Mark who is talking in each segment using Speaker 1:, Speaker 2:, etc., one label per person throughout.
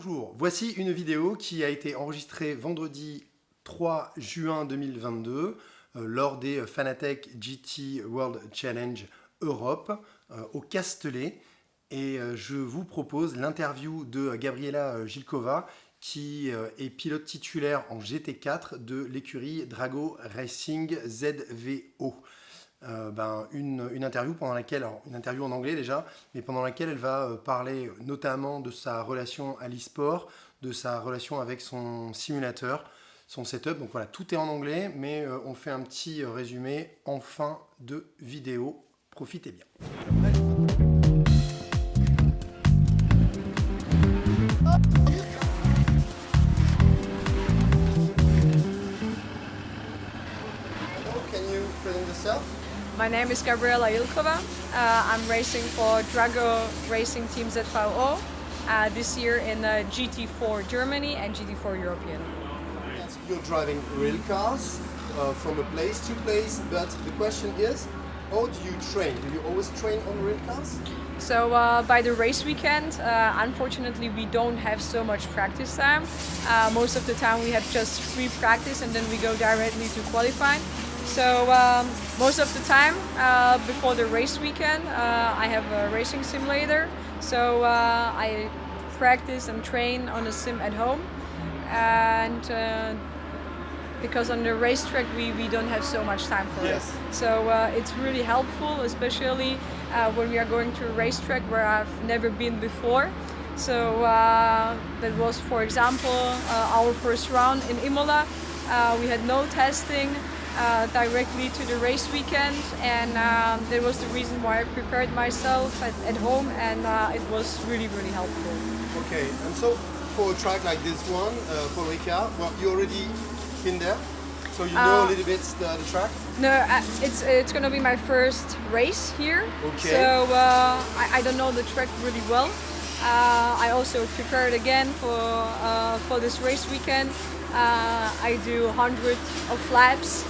Speaker 1: Bonjour, voici une vidéo qui a été enregistrée vendredi 3 juin 2022 lors des Fanatec GT World Challenge Europe au Castellet et je vous propose l'interview de Gabriela Ji qui est pilote titulaire en GT4 de l'écurie Drago Racing ZVO. Une interview pendant laquelle, une interview en anglais déjà, mais pendant laquelle elle va parler notamment de sa relation à l'e-sport, de sa relation avec son simulateur, son setup. Donc voilà, tout est en anglais, mais on fait un petit résumé en fin de vidéo. Profitez bien. Can you present yourself?
Speaker 2: My name is Gabriela Ji. I'm racing for Drago Racing Team ZVO this year in GT4 Germany and GT4 European.
Speaker 1: You're driving rail cars from a place to place, but the question is, how do you train? Do you always train on rail cars?
Speaker 2: So by the race weekend, unfortunately we don't have so much practice time. Most of the time we have just free practice and then we go directly to qualifying. So most of the time before the race weekend I have a racing simulator, so I practice and train on a sim at home, and because on the racetrack we don't have so much time for it. So it's really helpful, especially when we are going to a racetrack where I've never been before. So that was, for example, our first round in Imola. We had no testing directly to the race weekend, and that was the reason why I prepared myself at home, and it was really helpful.
Speaker 1: Okay, and so for a track like this one, Paul Ricard, well, you already been there, so you know a little bit the track?
Speaker 2: No, it's going to be my first race here,
Speaker 1: okay.
Speaker 2: So I don't know the track really well. I also prepared again for this race weekend. I do hundreds of laps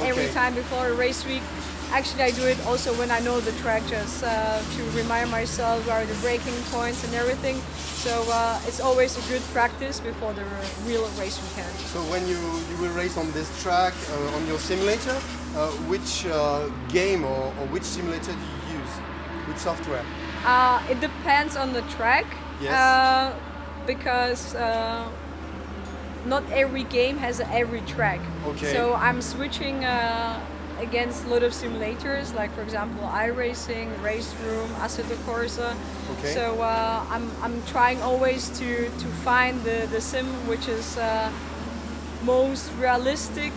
Speaker 2: every time before a race week. Actually, I do it also when I know the track, just to remind myself where are the braking points and everything. So it's always a good practice before the real race weekend.
Speaker 1: So when you will race on this track on your simulator, which game or which simulator do you use? Which software?
Speaker 2: It depends on the track.
Speaker 1: Yes.
Speaker 2: Because not every game has every track.
Speaker 1: Okay.
Speaker 2: So I'm switching against a lot of simulators, like for example iRacing, Raceroom, Assetto Corsa.
Speaker 1: Okay.
Speaker 2: So I'm trying always to find the sim which is most realistic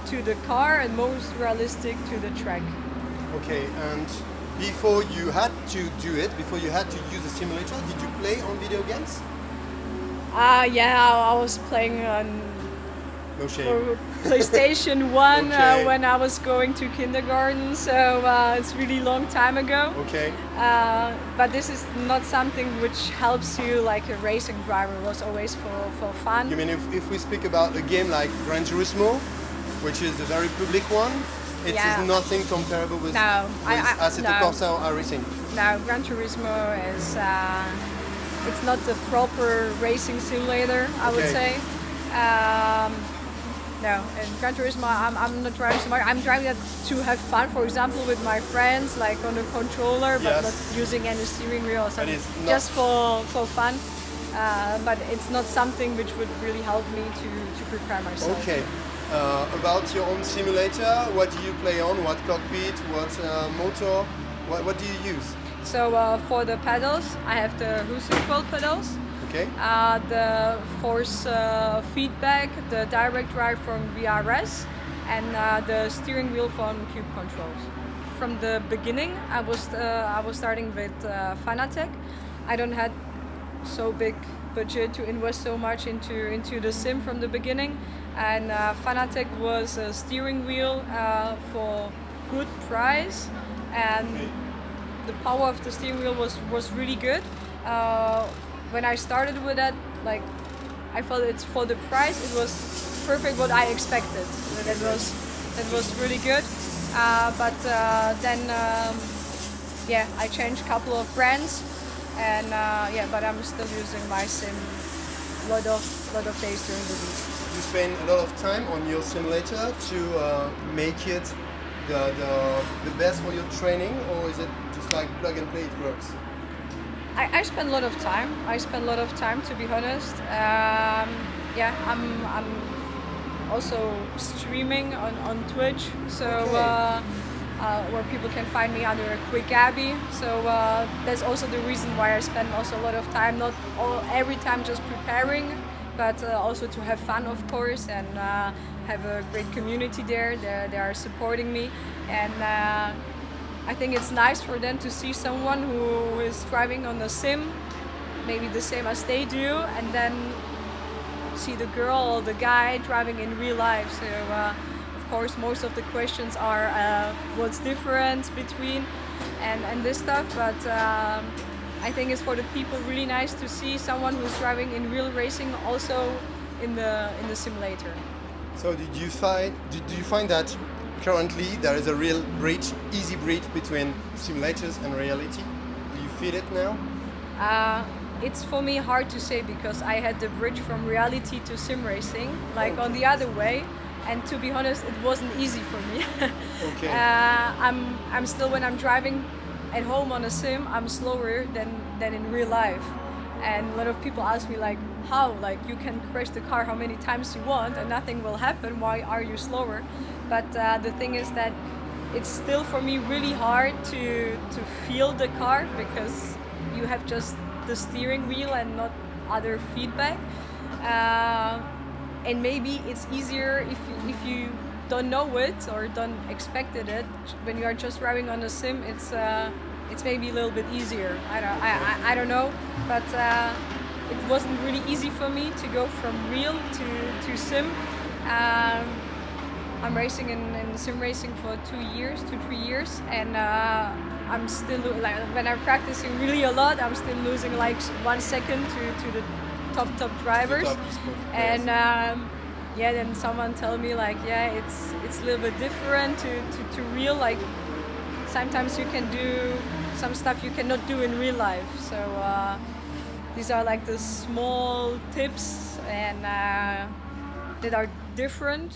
Speaker 2: to the car and most realistic to the track.
Speaker 1: Okay, and before you had to do it, before you had to use a simulator, did you play on video games?
Speaker 2: Yeah, I was playing on
Speaker 1: No shame.
Speaker 2: PlayStation 1
Speaker 1: Okay.
Speaker 2: when I was going to kindergarten, so it's really long time ago.
Speaker 1: Okay.
Speaker 2: But this is not something which helps you like a racing driver. It was always for fun.
Speaker 1: You mean if we speak about a game like Gran Turismo, which is a very public one, it is nothing comparable with Assetto Corsa or iRacing?
Speaker 2: No, Gran Turismo is it's not the proper racing simulator, I would say. No, in Gran Turismo I'm not driving so much. I'm driving it to have fun, for example, with my friends, like on a controller, but not using any steering wheel or something, just for fun. But it's not something which would really help me to prepare myself.
Speaker 1: Okay. About your own simulator, what do you play on? What cockpit? What motor? What do you use?
Speaker 2: So for the pedals, I have the Raceroom pedals.
Speaker 1: Okay.
Speaker 2: The force feedback, the direct drive from VRS, and the steering wheel from Cube Controls. From the beginning, I was starting with Fanatec. I don't had so big budget to invest so much into the sim from the beginning, and Fanatec was a steering wheel for good price, and the power of the steering wheel was really good. When I started with that, like I felt it's for the price, it was perfect what I expected. That was really good. But then I changed a couple of brands And yeah, but I'm still using my sim lot of days during the week.
Speaker 1: You spend a lot of time on your simulator to make it the best for your training, or is it just like plug and play, it works?
Speaker 2: I spend a lot of time. To be honest. Yeah, I'm also streaming on Twitch, so
Speaker 1: Okay.
Speaker 2: where people can find me under QuickGabi. So that's also the reason why I spend also a lot of time, not every time just preparing, but also to have fun, of course, and have a great community there. They are supporting me, and I think it's nice for them to see someone who is driving on a sim, maybe the same as they do, and then see the girl or the guy driving in real life. So of course most of the questions are what's difference between and this stuff, but I think it's for the people really nice to see someone who's driving in real racing also in the simulator.
Speaker 1: So do you find that currently there is a real bridge, easy bridge between simulators and reality? Do you feel it now?
Speaker 2: It's for me hard to say because I had the bridge from reality to sim racing, like on the other way, and to be honest, it wasn't easy for me.
Speaker 1: Okay.
Speaker 2: I'm still, when I'm driving at home on a sim, I'm slower than in real life, and a lot of people ask me like, how, like you can crash the car how many times you want and nothing will happen, why are you slower? But the thing is that it's still for me really hard to feel the car because you have just the steering wheel and not other feedback, and maybe it's easier if you don't know it or don't expect it. When you are just driving on a sim, it's maybe a little bit easier. I don't know, but it wasn't really easy for me to go from real to sim. I'm racing in sim racing for 2-3 years, and I'm still, like, when I'm practicing really a lot, I'm still losing like 1 second to the top drivers. And yeah, then someone tell me like, yeah, it's a little bit different to real. Like sometimes you can do some stuff you cannot do in real life. So these are like the small tips and that are different.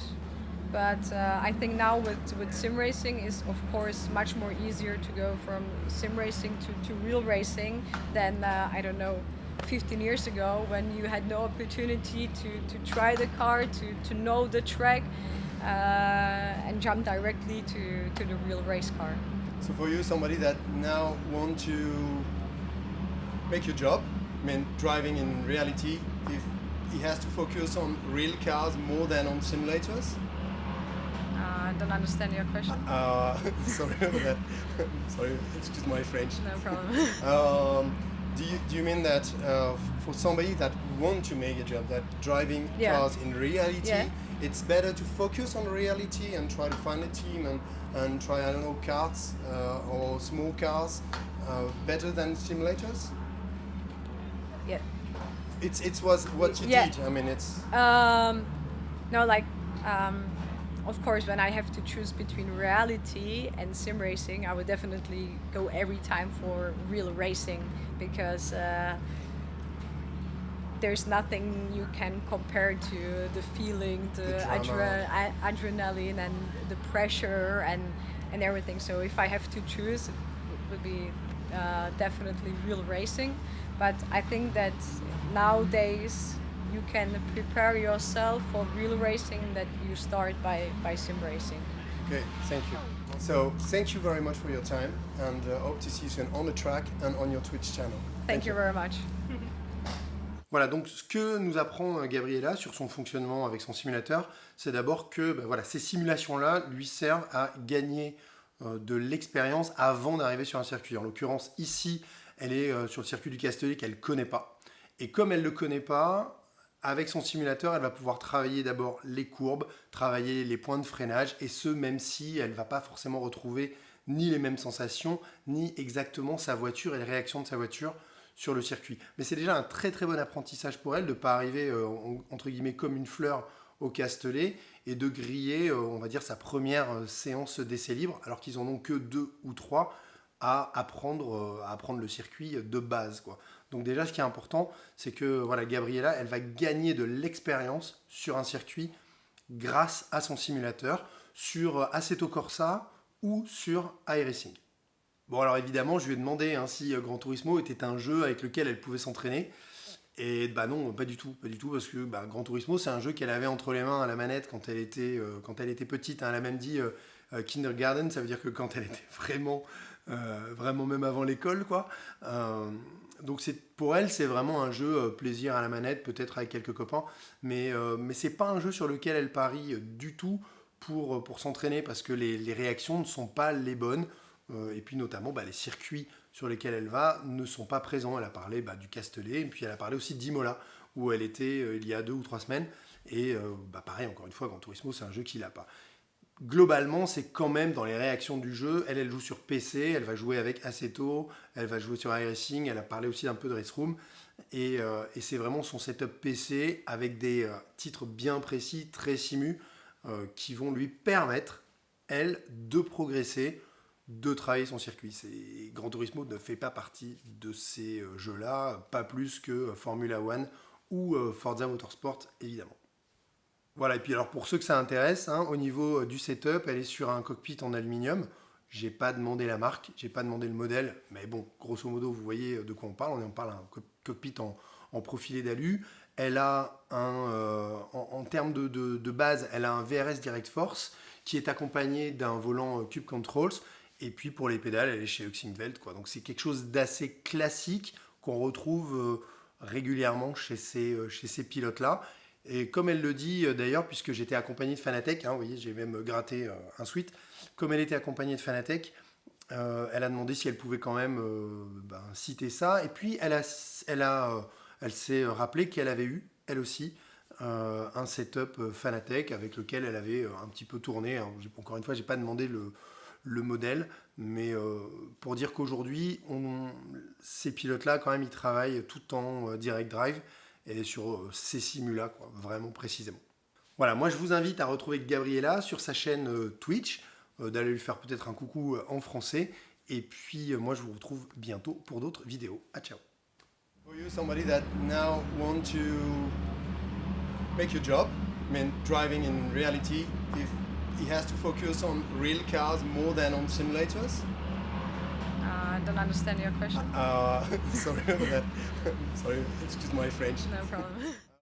Speaker 2: But I think now with sim racing is of course much more easier to go from sim racing to real racing than I don't know, 15 years ago, when you had no opportunity to try the car, to know the track, and jump directly to the real race car.
Speaker 1: So for you, somebody that now want to make your job, I mean driving in reality, if he has to focus on real cars more than on simulators?
Speaker 2: I don't understand your question.
Speaker 1: Sorry about that. Sorry, excuse my French.
Speaker 2: No problem.
Speaker 1: Do you mean that for somebody that want to make a job, that driving cars in reality, it's better to focus on reality and try to find a team and try, I don't know, karts or small cars better than simulators?
Speaker 2: Yeah.
Speaker 1: It was what you did. I mean, it's
Speaker 2: no, like of course, when I have to choose between reality and sim racing, I would definitely go every time for real racing, because there's nothing you can compare to the feeling, the adrenaline and the pressure and everything. So if I have to choose, it would be definitely real racing. But I think that nowadays you can prepare yourself for real racing, that you start by sim racing.
Speaker 1: Okay, thank you. So thank you very much for your time, and hope to see you soon on the track and on your Twitch channel.
Speaker 2: Thank you very much.
Speaker 1: Voilà, donc ce que nous apprend Gabriela sur son fonctionnement avec son simulateur, c'est d'abord que voilà, ces simulations-là lui servent à gagner de l'expérience avant d'arriver sur un circuit. En l'occurrence, ici, elle est sur le circuit du Castellet qu'elle ne connaît pas. Et comme elle ne le connaît pas, avec son simulateur, elle va pouvoir travailler d'abord les courbes, travailler les points de freinage, et ce, même si elle ne va pas forcément retrouver ni les mêmes sensations, ni exactement sa voiture et les réactions de sa voiture sur le circuit. Mais c'est déjà un très très bon apprentissage pour elle de ne pas arriver, entre guillemets, comme une fleur au Castellet, et de griller, on va dire, sa première séance d'essai libre, alors qu'ils en ont que 2 ou 3. à apprendre le circuit de base, quoi. Donc déjà, ce qui est important, c'est que voilà, Gabriela, elle va gagner de l'expérience sur un circuit grâce à son simulateur, sur Assetto Corsa ou sur iRacing. Bon, alors évidemment, je lui ai demandé si Gran Turismo était un jeu avec lequel elle pouvait s'entraîner. Et bah non, pas du tout, parce que Gran Turismo, c'est un jeu qu'elle avait entre les mains à la manette quand elle était petite. Elle a même dit kindergarten, ça veut dire que quand elle était vraiment même avant l'école, quoi. Donc pour elle, c'est vraiment un jeu plaisir à la manette, peut-être avec quelques copains, mais c'est pas un jeu sur lequel elle parie du tout pour s'entraîner, parce que les réactions ne sont pas les bonnes, et puis notamment les circuits sur lesquels elle va ne sont pas présents. Elle a parlé du Castellet, et puis elle a parlé aussi d'Imola, où elle était il y a 2 ou 3 semaines, et pareil, encore une fois, Gran Turismo, c'est un jeu qu'il n'a pas. Globalement, c'est quand même dans les réactions du jeu. Elle joue sur PC, elle va jouer avec Assetto, elle va jouer sur iRacing, elle a parlé aussi un peu de Raceroom. Et c'est vraiment son setup PC avec des titres bien précis, très simus, qui vont lui permettre, elle, de progresser, de travailler son circuit. Gran Turismo ne fait pas partie de ces jeux-là, pas plus que Formula One ou Forza Motorsport, évidemment. Voilà, et puis alors pour ceux que ça intéresse, au niveau du setup, elle est sur un cockpit en aluminium. J'ai pas demandé la marque, j'ai pas demandé le modèle, mais bon, grosso modo, vous voyez de quoi on parle. On parle d'un cockpit en profilé d'alu. Elle a en termes de base, elle a un VRS Direct Force qui est accompagné d'un volant Cube Controls. Et puis pour les pédales, elle est chez Uxingwelt, quoi. Donc c'est quelque chose d'assez classique qu'on retrouve régulièrement chez ces pilotes-là. Et comme elle le dit d'ailleurs, puisque j'étais accompagné de Fanatec, vous voyez, j'ai même gratté un suite, comme elle était accompagnée de Fanatec, elle a demandé si elle pouvait quand même citer ça. Et puis elle s'est rappelé qu'elle avait eu, elle aussi, un setup Fanatec avec lequel elle avait un petit peu tourné. Alors, encore une fois, j'ai pas demandé le modèle, mais pour dire qu'aujourd'hui, ces pilotes-là, quand même, ils travaillent tout en direct drive et sur ces simus-là, quoi, vraiment précisément. Voilà, moi je vous invite à retrouver Gabriela sur sa chaîne Twitch, d'aller lui faire peut-être un coucou en français, et puis moi je vous retrouve bientôt pour d'autres vidéos. À ciao. For you, somebody that now want to make your job, I mean driving in reality, if he has to focus on real cars more than on simulators?
Speaker 2: I don't understand your question.
Speaker 1: Sorry about that. Sorry, excuse my French.
Speaker 2: No problem.